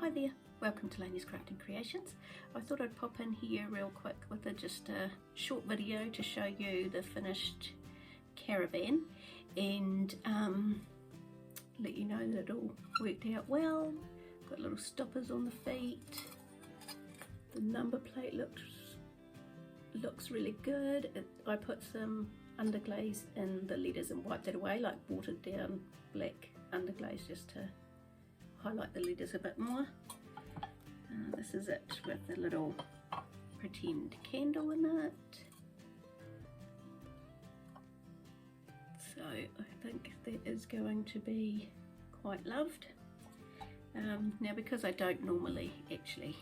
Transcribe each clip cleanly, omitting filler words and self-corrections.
Hi there, welcome to Lainey's Crafting Creations. I thought I'd pop in here real quick with just a short video to show you the finished caravan and let you know that it all worked out well. Got little stoppers on the feet. The number plate looks really good. I put some underglaze in the letters and wiped it away, like watered down black underglaze, just to highlight the letters a bit more. This is it with the little pretend candle in it. So I think that is going to be quite loved. Now, because I don't normally actually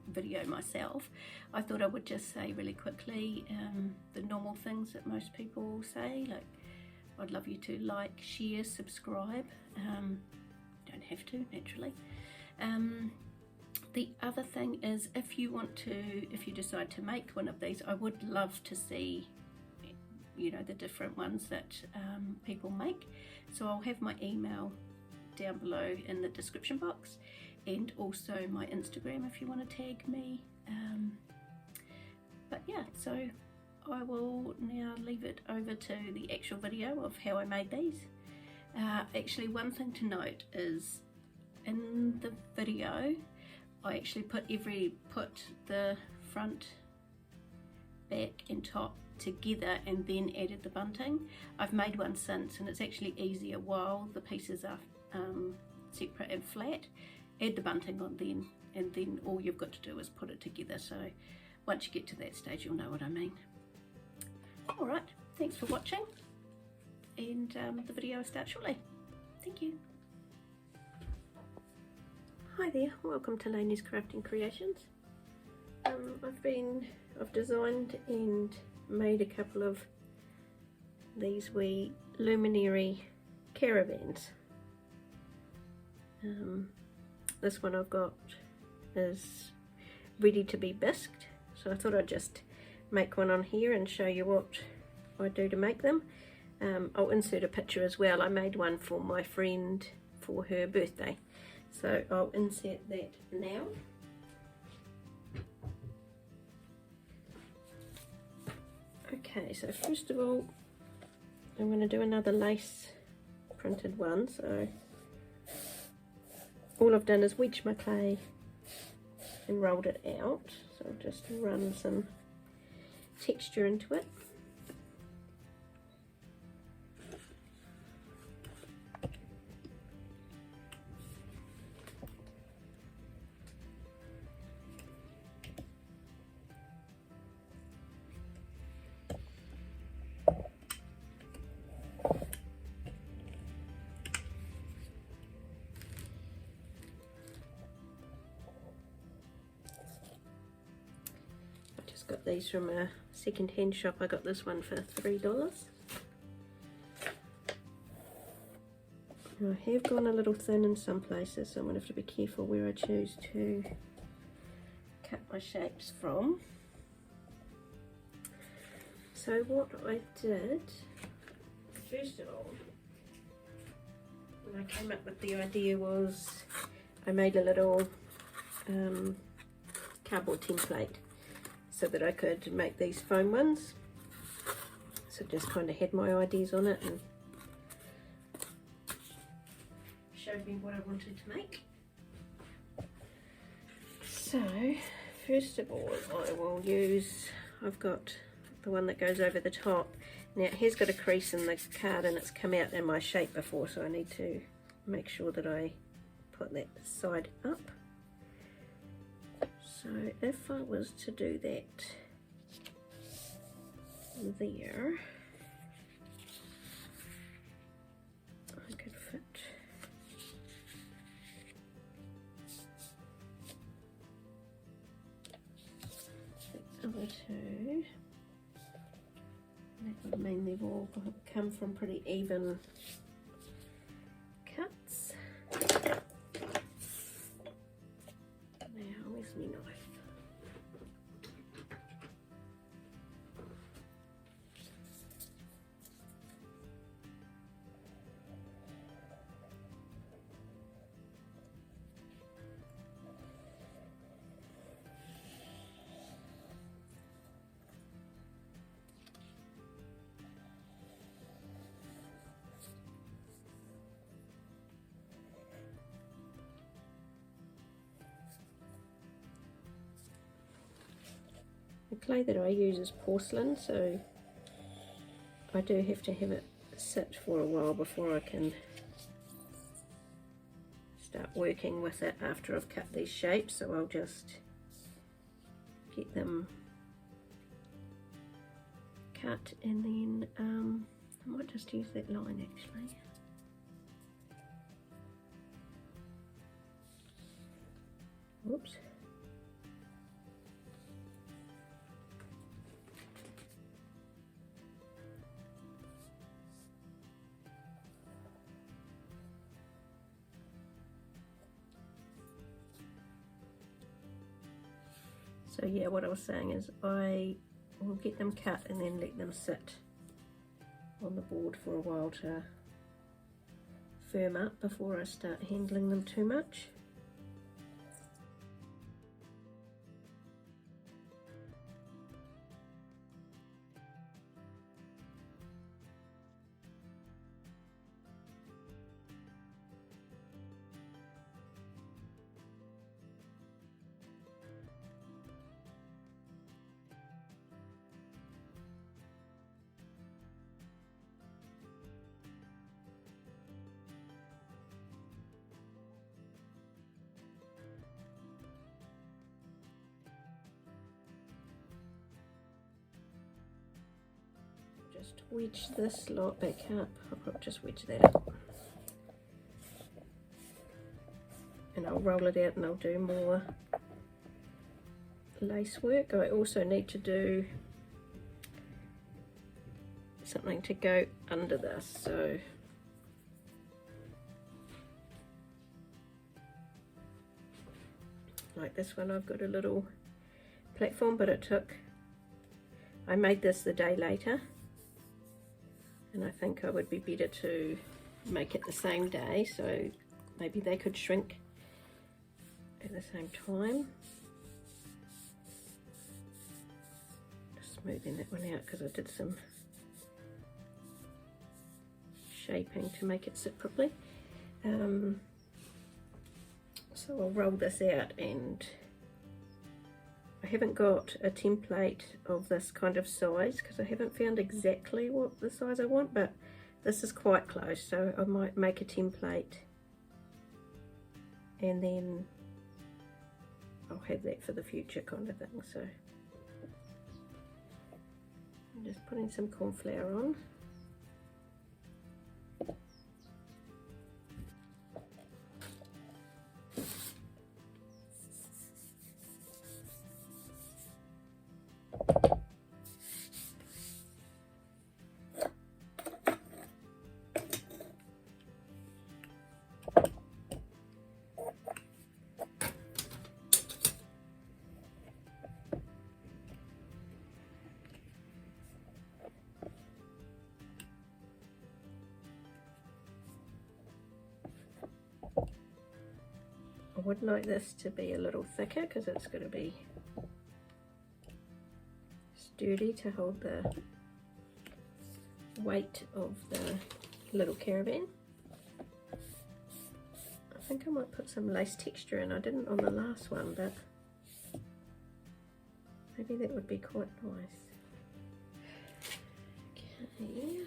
video myself, I thought I would just say really quickly the normal things that most people say, like I'd love you to like, share, subscribe. Don't have to, naturally. The other thing is, if you decide to make one of these, I would love to see, you know, the different ones that people make. So I'll have my email down below in the description box, and also my Instagram if you want to tag me. But yeah, so I will now leave it over to the actual video of how I made these. Actually, one thing to note is in the video I actually put the front, back and top together and then added the bunting. I've made one since and it's actually easier while the pieces are separate and flat. Add the bunting on then, and then all you've got to do is put it together. So once you get to that stage you'll know what I mean. Alright, thanks for watching, and the video will start shortly. Thank you. Hi there, welcome to Lainey's Crafting Creations. I've designed and made a couple of these wee luminary caravans. This one I've got is ready to be bisqued, so I thought I'd just make one on here and show you what I do to make them. I'll insert a picture as well. I made one for my friend for her birthday, so I'll insert that now. Okay, so first of all I'm going to do another lace printed one. So all I've done is wedge my clay and rolled it out, so I'll just run some texture into it. Got these from a second-hand shop. I got this one for $3. Now I have gone a little thin in some places, so I'm going to have to be careful where I choose to cut my shapes from. So what I did, first of all, when I came up with the idea, was I made a little cardboard template so that I could make these foam ones. So just kind of had my ideas on it and showed me what I wanted to make. So first of all I will use, I've got the one that goes over the top. Now it has got a crease in the card and it's come out in my shape before, so I need to make sure that I put that side up. So if I was to do that there, I could fit the other two. That would mean they've all come from pretty even cuts. Now, where's my knife? clay that I use is porcelain, so I do have to have it sit for a while before I can start working with it after I've cut these shapes. So I'll just get them cut, and then I might just use that line actually. Whoops. So yeah, what I was saying is I will get them cut and then let them sit on the board for a while to firm up before I start handling them too much. Just wedge this lot back up. I'll probably just wedge that up. And I'll roll it out and I'll do more lace work. I also need to do something to go under this. So like this one, I've got a little platform, but I made this the day later. And I think I would be better to make it the same day, so maybe they could shrink at the same time. Just smoothing that one out because I did some shaping to make it sit properly. So I'll roll this out, and I haven't got a template of this kind of size because I haven't found exactly what the size I want, but this is quite close, so I might make a template and then I'll have that for the future kind of thing. So I'm just putting some corn flour on. I would like this to be a little thicker because it's going to be sturdy to hold the weight of the little caravan. I think I might put some lace texture in. I didn't on the last one, but maybe that would be quite nice. Okay.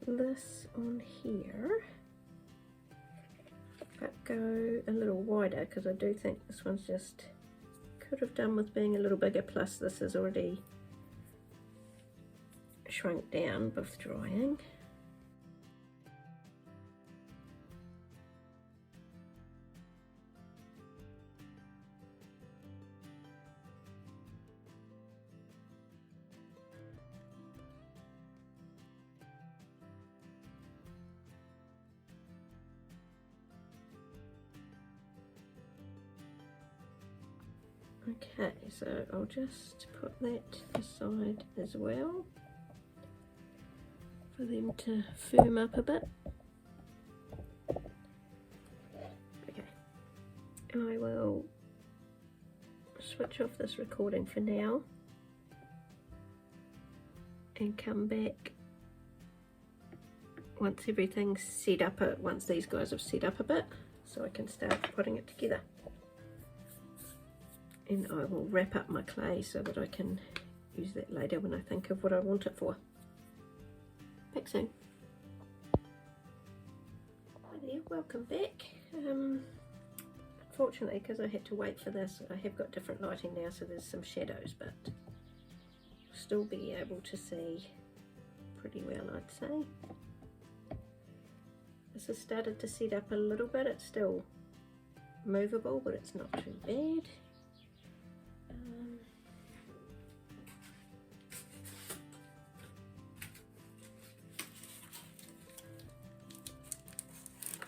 This on here, but go a little wider because I do think this one's just could have done with being a little bigger, plus this is already shrunk down with drying. Okay, so I'll just put that aside as well. for them to firm up a bit. Okay, I will switch off this recording for now and come back once everything's set up, once these guys have set up a bit, so I can start putting it together. And I will wrap up my clay so that I can use that later when I think of what I want it for. Back soon. Hi there, welcome back. Unfortunately, because I had to wait for this, I have got different lighting now, so there's some shadows, but you'll still be able to see pretty well, I'd say. This has started to set up a little bit. It's still movable, but it's not too bad.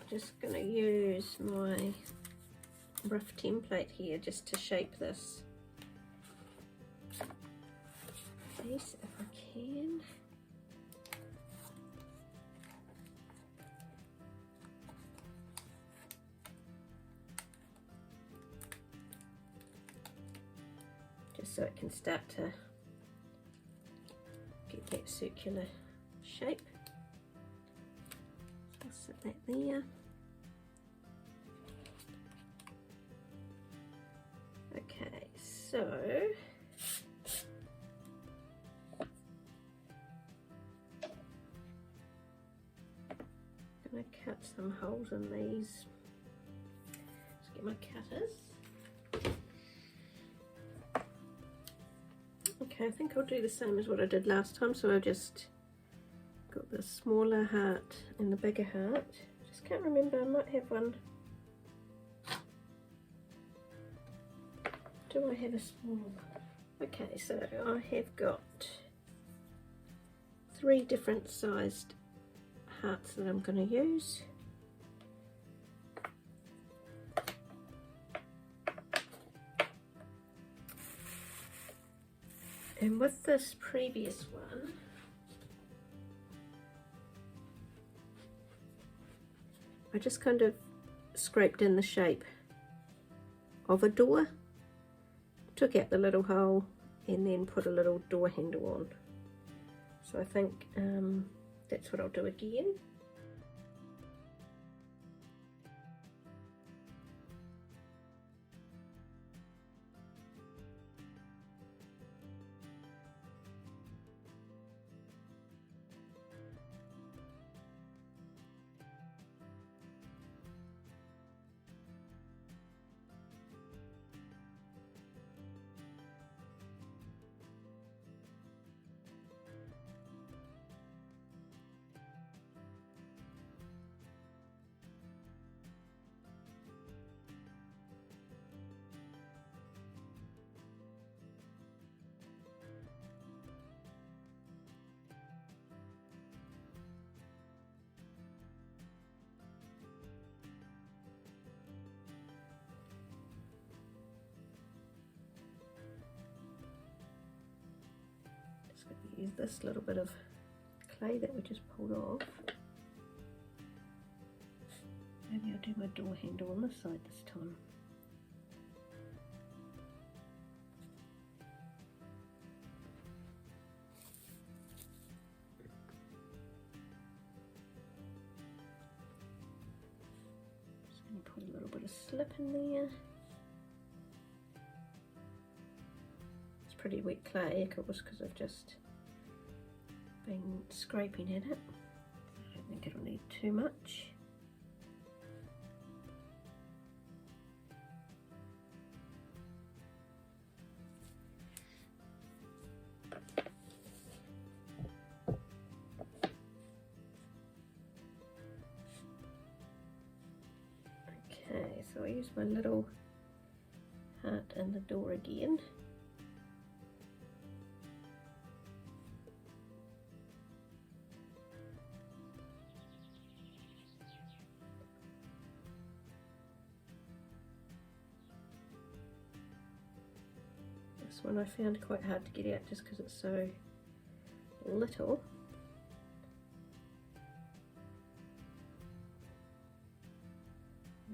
Just going to use my rough template here just to shape this piece if I can. Just so it can start to get that circular shape. So I'll set that there. Okay, so I'm going to cut some holes in these. Let's get my cutters. Okay, I think I'll do the same as what I did last time, so I just got the smaller heart and the bigger heart. Just can't remember, I might have one. Do I have a small one? Okay, so I have got 3 different sized hearts that I'm going to use. And with this previous one, I just kind of scraped in the shape of a door, took out the little hole and then put a little door handle on. So I think that's what I'll do again. Use this little bit of clay that we just pulled off. Maybe I'll do my door handle on this side this time. Just going to put a little bit of slip in there. It's pretty wet clay, of course, because I've just been scraping at it. I don't think it'll need too much. Okay, so I use my little heart in the door again. This one I found quite hard to get out just because it's so little.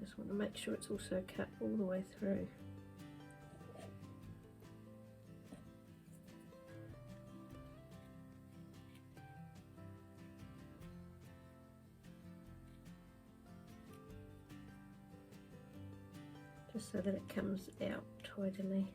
just want to make sure it's also cut all the way through. Just so that it comes out tidily.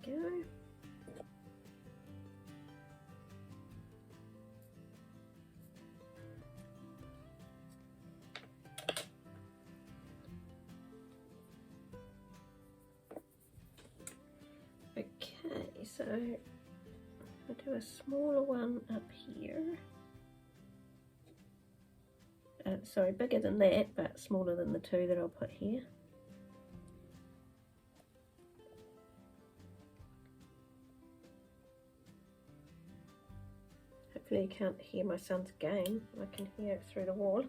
There we go. Okay, so I'll do a smaller one up here. Sorry, bigger than that, but smaller than the two that I'll put here. Hopefully you can't hear my son's game. I can hear it through the wall.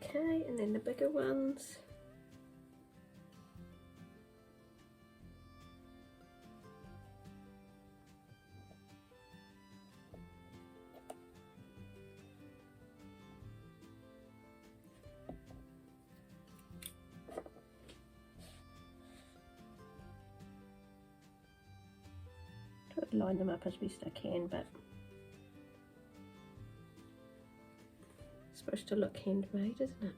Okay, and then the bigger ones. Try to line them up as best I can, but it's supposed to look handmade, isn't it?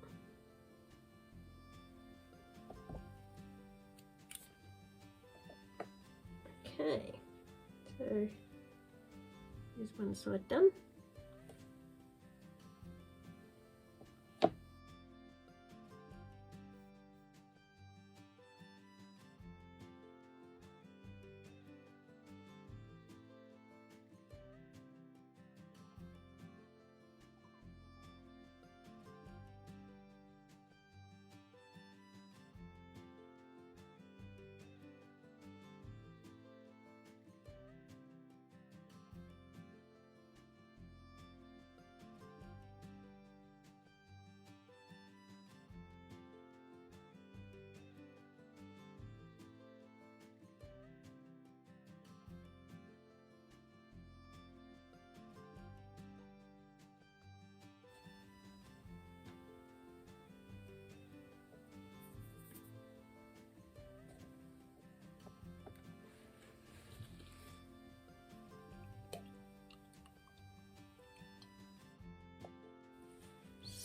Okay, so there's one side done.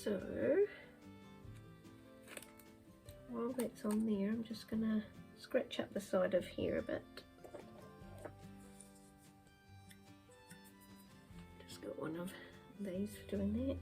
So while that's on there, I'm just gonna scratch up the side of here a bit. Just got one of these for doing that.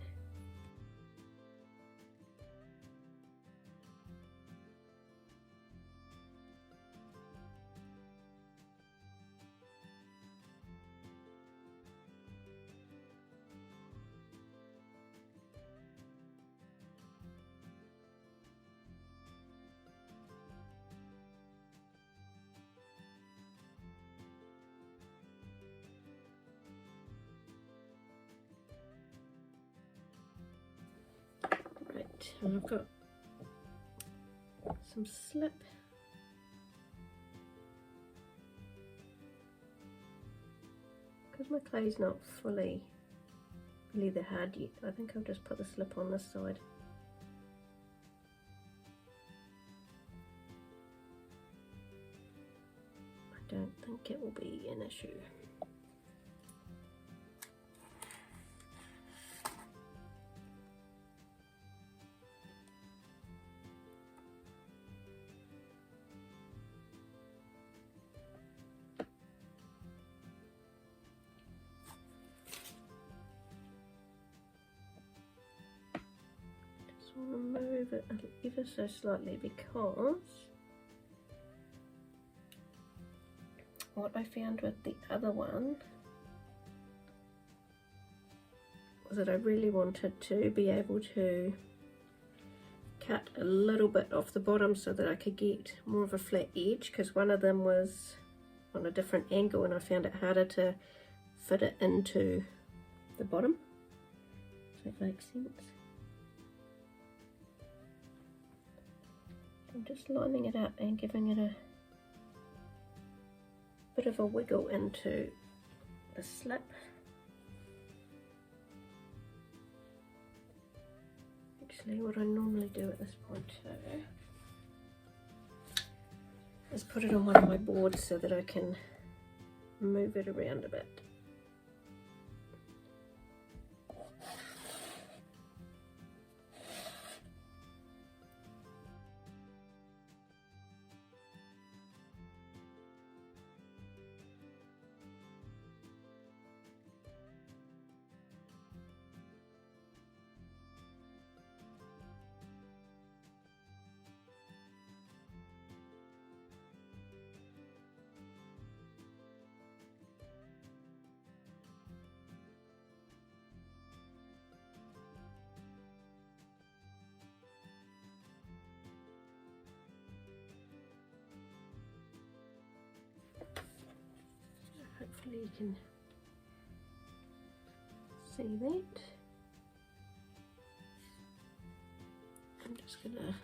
Right, and I've got some slip. Because my clay's not fully leather hard yet, I think I'll just put the slip on this side. I don't think it will be an issue. I want to move it ever so slightly because what I found with the other one was that I really wanted to be able to cut a little bit off the bottom so that I could get more of a flat edge, because one of them was on a different angle and I found it harder to fit it into the bottom. Does that make sense? I'm just lining it up and giving it a bit of a wiggle into the slip. Actually, what I normally do at this point too is put it on one of my boards so that I can move it around a bit. Hopefully you can see that. I'm just going to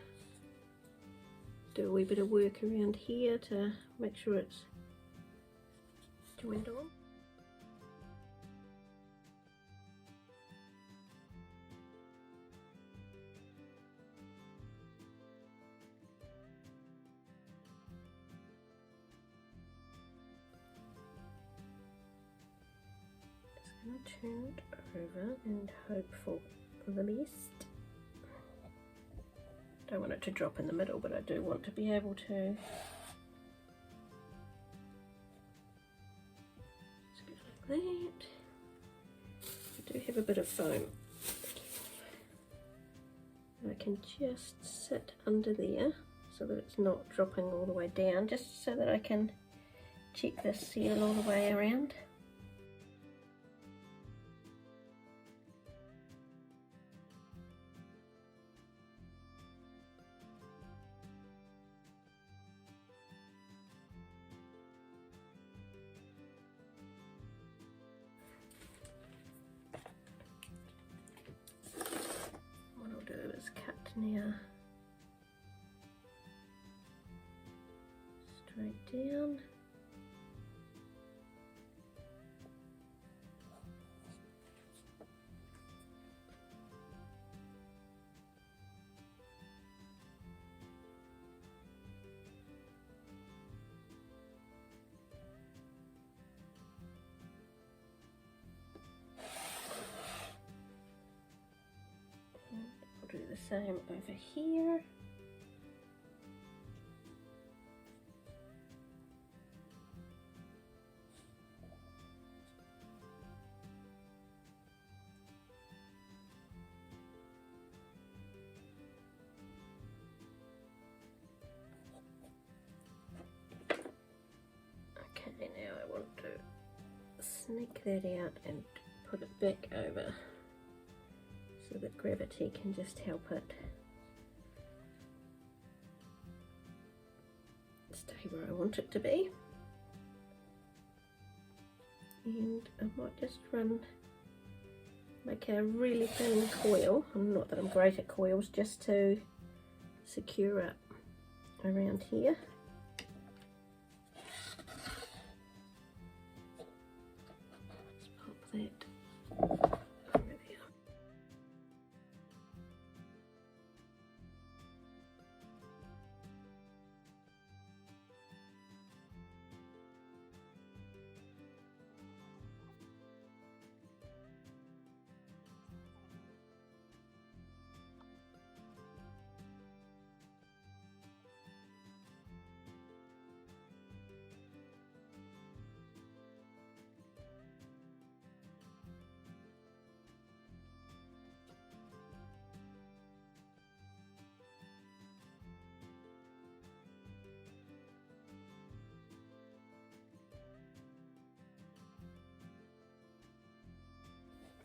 do a wee bit of work around here to make sure it's joined on. I'm going to turn it over and hope for the best. Don't want it to drop in the middle, but I do want to be able to just go like that. I do have a bit of foam. I can just sit under there so that it's not dropping all the way down, just so that I can check the seal all the way around. Now straight down. Do the same over here. Okay, now I want to snake that out and put it back over, so that gravity can just help it stay where I want it to be. And I might just make a really thin coil, not that I'm great at coils, just to secure it around here. Let's pop that.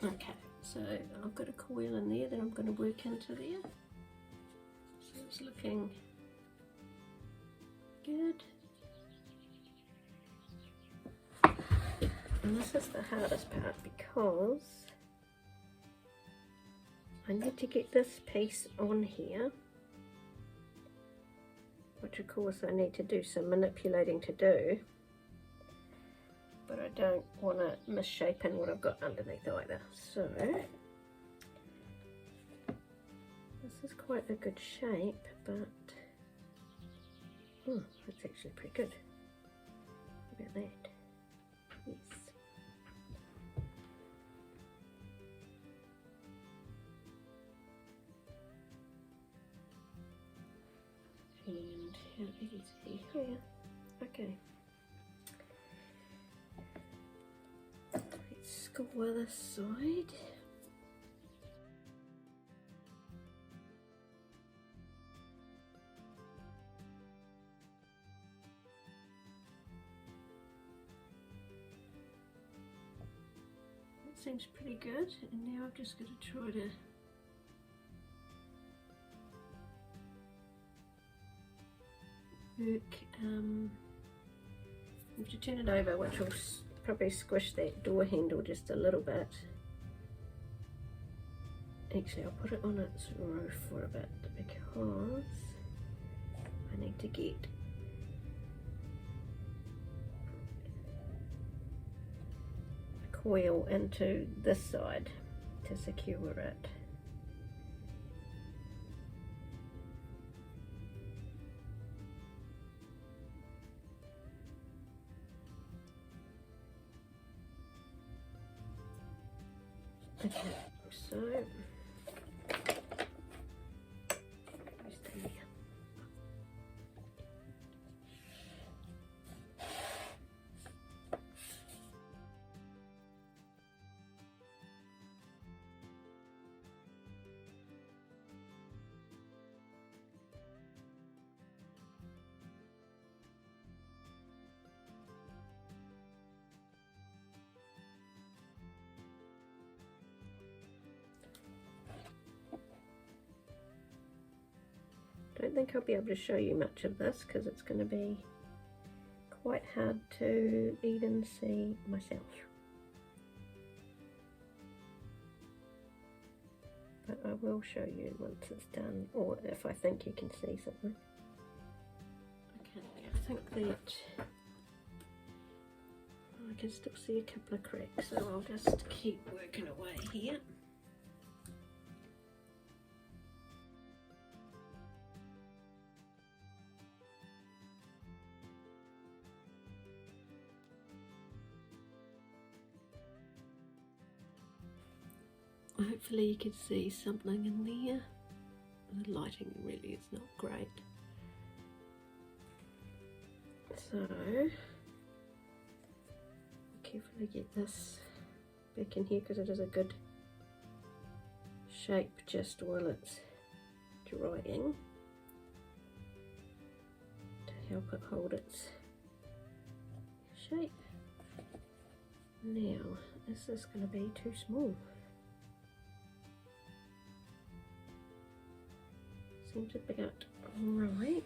Okay, So I've got a coil in there that I'm going to work into there. So it's looking good. And this is the hardest part because I need to get this piece on here, which of course I need to do some manipulating to do, but I don't want to misshapen what I've got underneath either. So this is quite a good shape, but oh, that's actually pretty good. How about that? Yes. And how easy here. Okay. Let's score this side. That seems pretty good, and now I've just got to try to work, if you turn it over, which will probably squish that door handle just a little bit. Actually, I'll put it on its roof for a bit because I need to get a coil into this side to secure it. Okay, so I don't think I'll be able to show you much of this because it's going to be quite hard to even see myself. But I will show you once it's done, or if I think you can see something. Okay, I think that I can still see a couple of cracks, so I'll just keep working away here. Hopefully you can see something in there. The lighting really is not great. So, carefully get this back in here because it is a good shape just while it's drying to help it hold its shape. Now, is this going to be too small? Seems about right.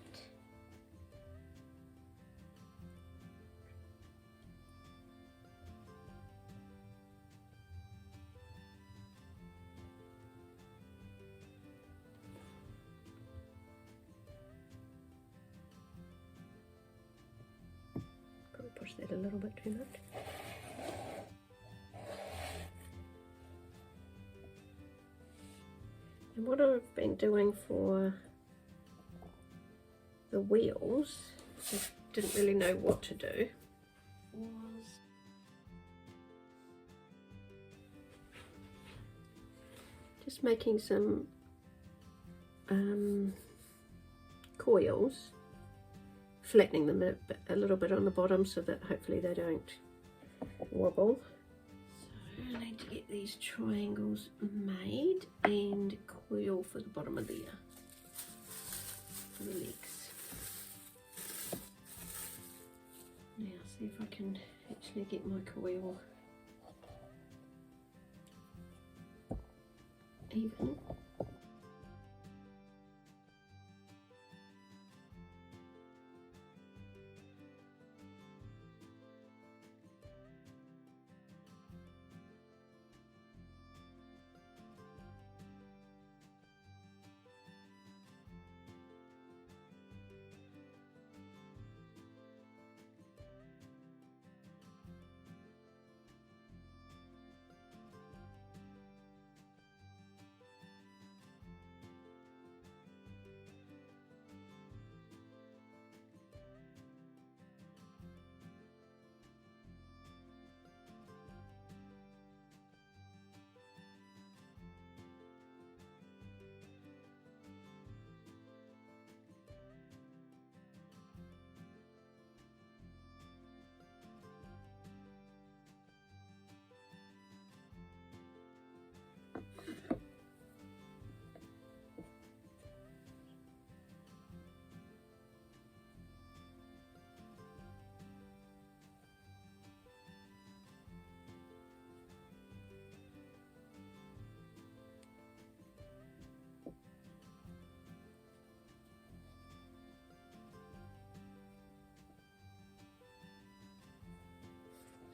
Probably push that a little bit too much. And what I've been doing for the wheels, I didn't really know what to do, was just making some coils, flattening them a little bit on the bottom so that hopefully they don't wobble. So I need to get these triangles made and coil for the bottom of there, for the legs. Now see if I can actually get my coil even.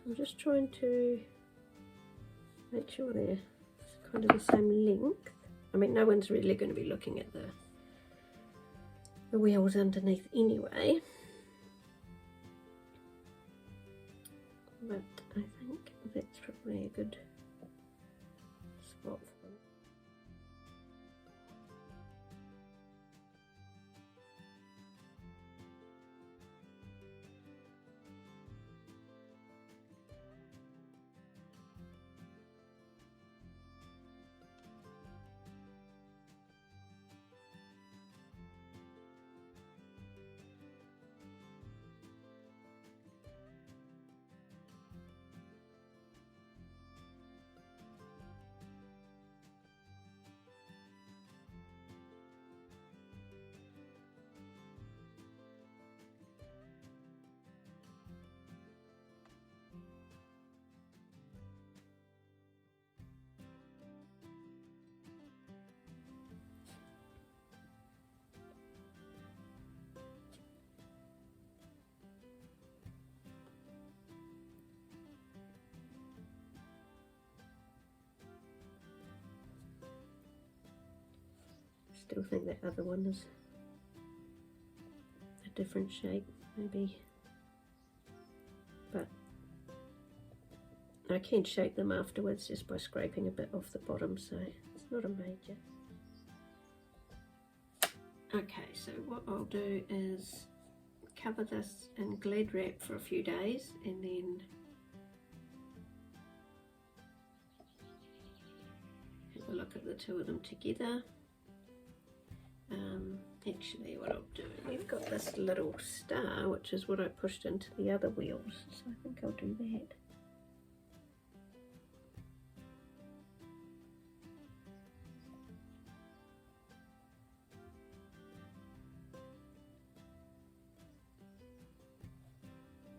I'm just trying to make sure they're kind of the same length. I mean, no one's really going to be looking at the wheels underneath anyway. But I think that's probably a good spot for it. Still think that other one is a different shape, maybe, but I can shape them afterwards just by scraping a bit off the bottom, so it's not a major. Okay, so what I'll do is cover this in Glad wrap for a few days and then have a look at the two of them together. Actually, what I'll do, we've got this little star, which is what I pushed into the other wheels, so I think I'll do that.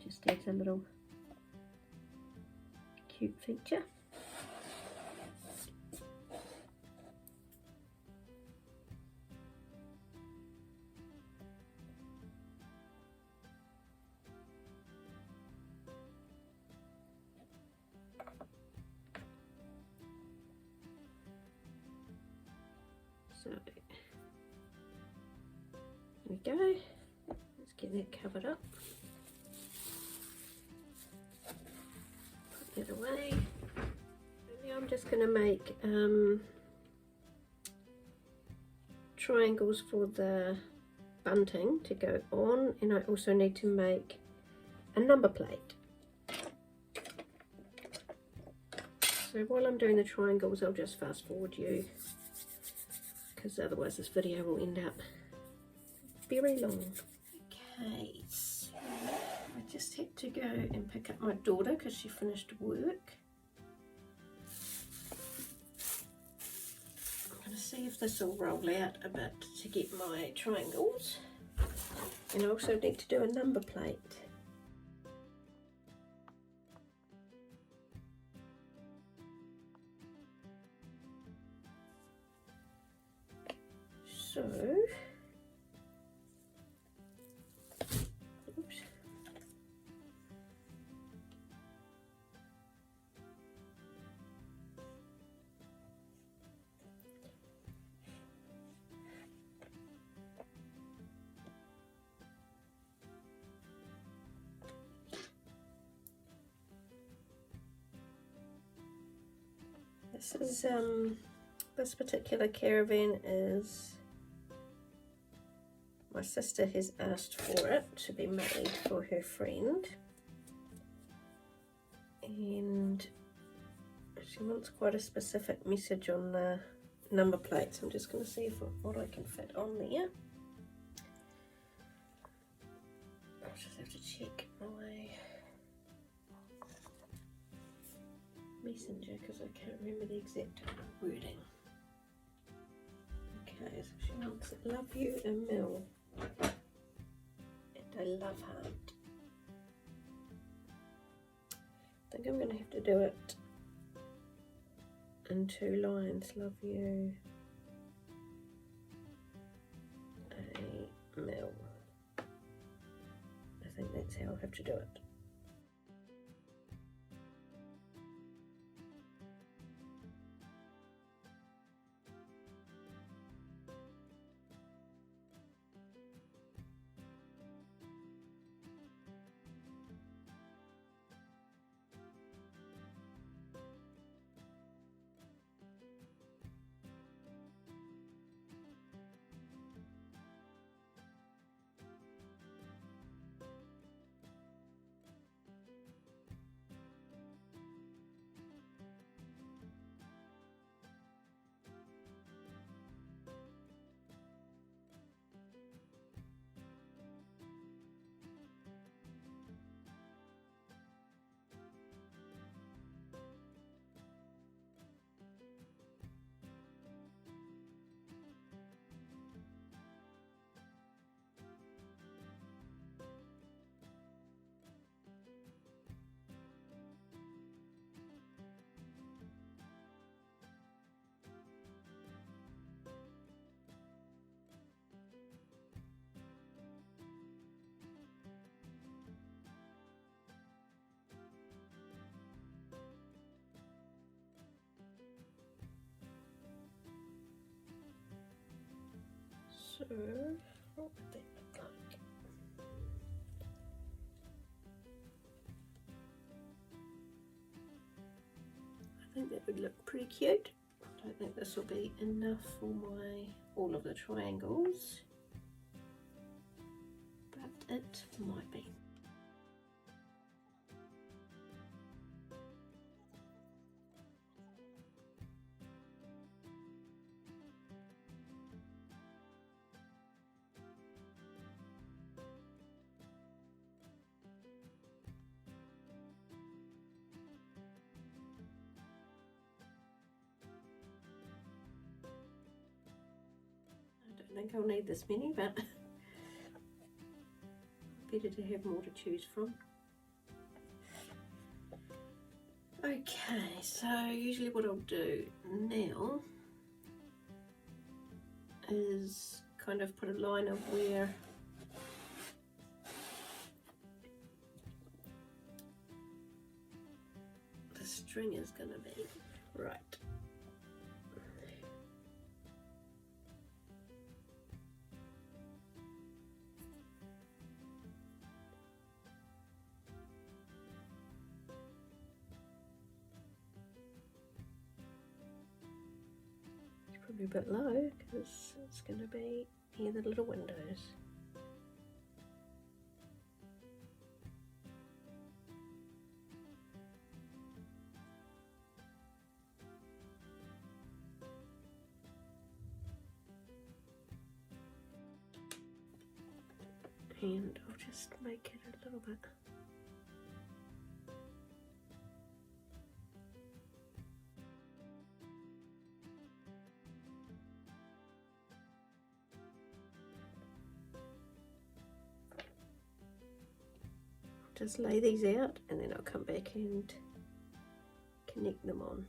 Just adds a little cute feature. So there we go. Let's get that covered up. Put that away. And now I'm just going to make triangles for the bunting to go on, and I also need to make a number plate. So while I'm doing the triangles, I'll just fast forward you, because otherwise this video will end up very long. Okay, so I just had to go and pick up my daughter because she finished work. I'm going to see if this will roll out a bit to get my triangles, and I also need to do a number plate. oops. This particular caravan is, my sister has asked for it to be made for her friend, and she wants quite a specific message on the number plates. I'm just going to see what I can fit on there. I'll just have to check my messenger because I can't remember the exact wording. Okay, so she wants love you Emil and I love heart. I think I'm going to have to do it in 2 lines. Love you Emil. I think that's how I'll have to do it. So, what would they look like? I think that would look pretty cute. I don't think this will be enough for all of the triangles, but it might be. I think I'll need this many, but better to have more to choose from. Okay, so usually what I'll do now is kind of put a line of where the string is going to be. Right. Probably a bit low because it's going to be near the little windows. And I'll just make it a little bit. Just lay these out and then I'll come back and connect them on.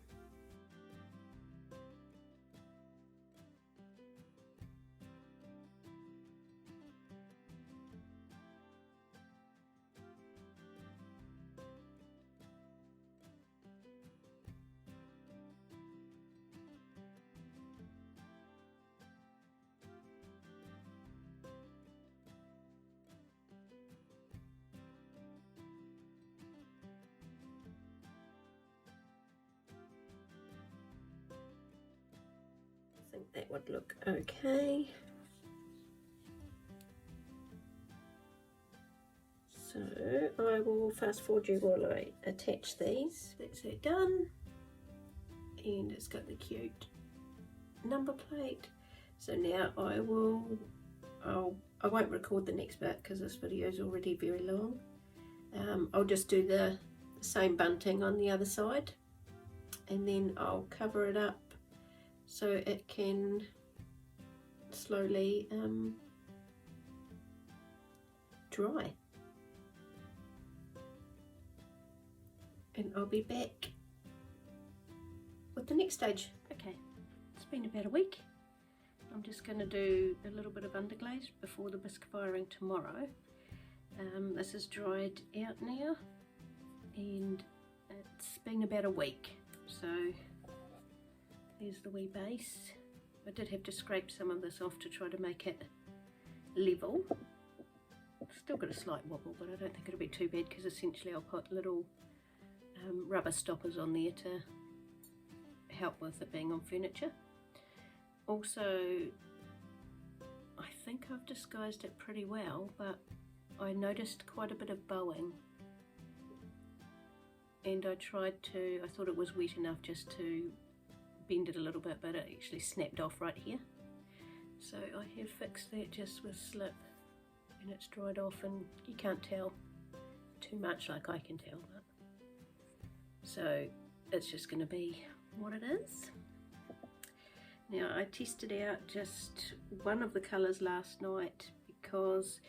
that would look okay. So I will fast forward you while I attach these. That's that done, and it's got the cute number plate. So now I won't record the next bit because this video is already very long. I'll just do the same bunting on the other side, and then I'll cover it up so it can slowly dry. And I'll be back with the next stage. Okay, it's been about a week. I'm just going to do a little bit of underglaze before the bisque firing tomorrow. This is dried out now, and it's been about a week. So there's the wee base. I did have to scrape some of this off to try to make it level. Still got a slight wobble, but I don't think it'll be too bad because essentially I'll put little rubber stoppers on there to help with it being on furniture. Also, I think I've disguised it pretty well, but I noticed quite a bit of bowing, and I thought it was wet enough just to bend it a little bit, but it actually snapped off right here. So I have fixed that just with slip, and it's dried off, and you can't tell too much like I can tell. But so it's just going to be what it is. Now I tested out just one of the colours last night because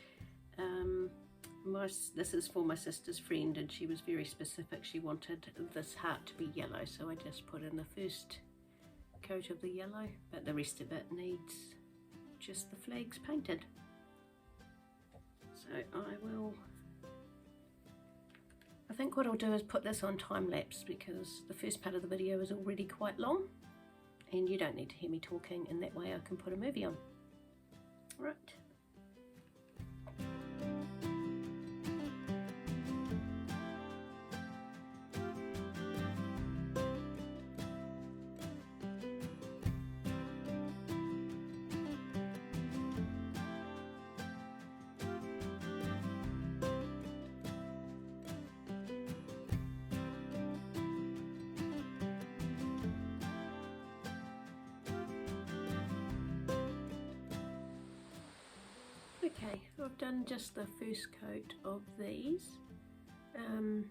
this is for my sister's friend, and she was very specific. She wanted this heart to be yellow, so I just put in the first coat of the yellow, but the rest of it needs just the flags painted. So I think what I'll do is put this on time lapse because the first part of the video is already quite long, and you don't need to hear me talking, and that way I can put a movie on. Right. Okay, I've done just the first coat of these. I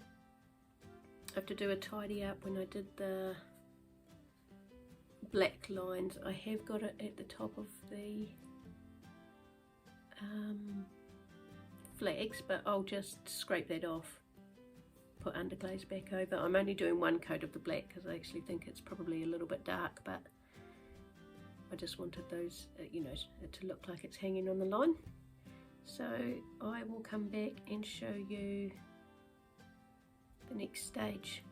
have to do a tidy up when I did the black lines. I have got it at the top of the flags, but I'll just scrape that off, put underglaze back over. I'm only doing one coat of the black because I actually think it's probably a little bit dark, but I just wanted those, you know, it to look like it's hanging on the line. So I will come back and show you the next stage.